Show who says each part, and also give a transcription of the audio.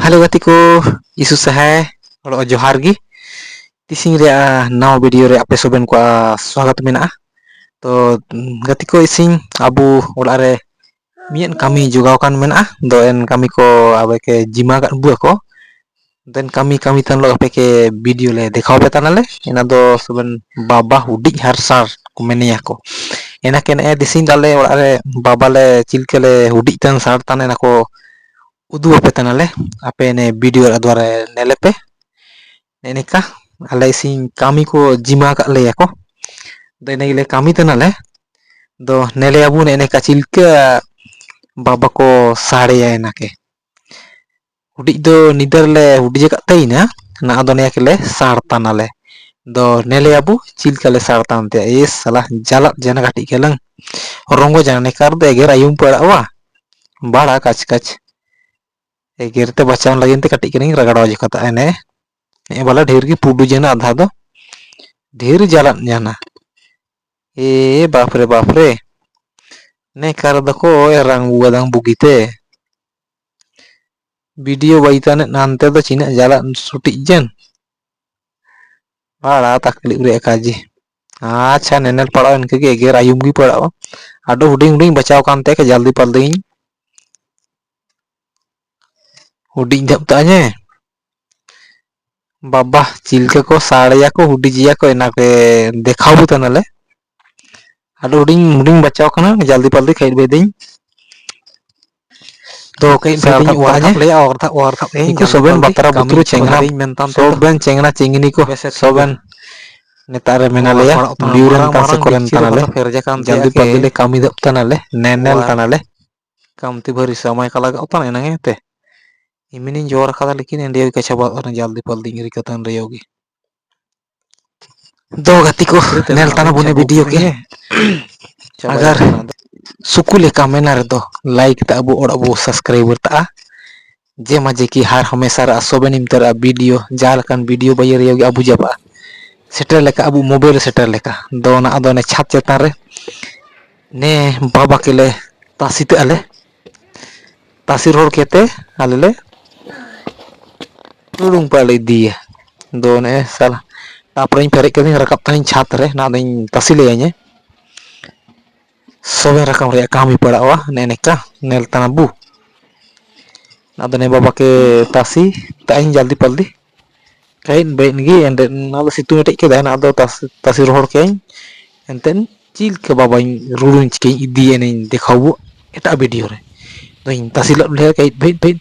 Speaker 1: Halo gatiku, isu sahay, oro johar gi. Tising rea naw video re ape soben kwa swagat mena. To gatiku ising abu ola re mien kami jugaw kan mena. Do en kami ko abe ke jima kat bua ko. Den kami tan lo ape ke video le dekhaw petan ale. Ena do soben baba hudik har sar ko menia ko. Ena ken dising dale ola re baba le chilkele hudik tan sar tan ena ko udu ape tan ale ape ne video adware nelepe nenika ale sing kami ko jima ka le ko de negile kami tanale do nele abu ne kacilka baba ko sare ya enake hudik do nidar le hudik ka taina na ado ne kele sartan ale do nele abu cilka le sartan te is salah jalak jana kati kelang rongo jana ne kar de ger ayum pera wa bada kach kach एगेर ते बचाव लगिन ते कटी करिंग रगड़ो जकता एने ए वाला ढेर की पुडू जना आधा दो ढेर जलन जाना ए बाप रे ने कर दको रंग वदंग बुगीते वीडियो बैताने नानते तो चिना जलन सुटी जन बड़ा तकलीफ रे काजी अच्छा नेनल पड़ाव इनके के एगेर आयुम की पड़ाव आडो हुडिंग हुडिंग बचाव कांते के जल्दी पलदिं हुडिंग जपताने बाबा चिलके को साड़िया को हुडी जिया को एना के देखाबू तनले आडो हुडिंग हुडिंग बचाव कना जल्दी पल्दी खैर बेदिं तो कई बेदिं वाजे और था इनको सोबेन बतरा बुतरू चेंगना सोबेन चेंगना चेंगनी को सोबेन नेतारे मेनाले बिउरन तासे कोरेन तनले जल्दी पल्दी ले कमी दप तनले नेनेल तनले कमती भरी समय का लगा उतना एनंगे ते इमिनी जोर खाता लेकिन इंडिया का छबा और जल्दी पल्दी इंग्री कतन रयोगी दो गति को नेल तना बुने वीडियो के अगर सुकुले का मेना रे दो लाइक ता अबो और अबो सब्सक्राइबर ता जे मजे की हर हमेशा रा सोबेन इमतरा वीडियो जाल कान वीडियो बयर रयोगी अबु जबा सेटर लेका अबु मोबाइल सेटर लेका दो ना अदो ने छात चेतान रे ने बाबा केले तासिते आले तासिर होर केते आले ले उड़ूंग पाले दिया दोने साला तापरे फेरे के रकब तनी छात रे ना दई तसिले आने सोबे रकम रे कामी पड़ावा नेनेका नेल तनाबू ना दने बाबा के तासी ताइन जल्दी पल्दी kain bengi ende nalo situ tek ke dan ado tasir hor ke enten cil ke babain rulun ke idi ene dekhawu eta video re doin tasilap le kait bet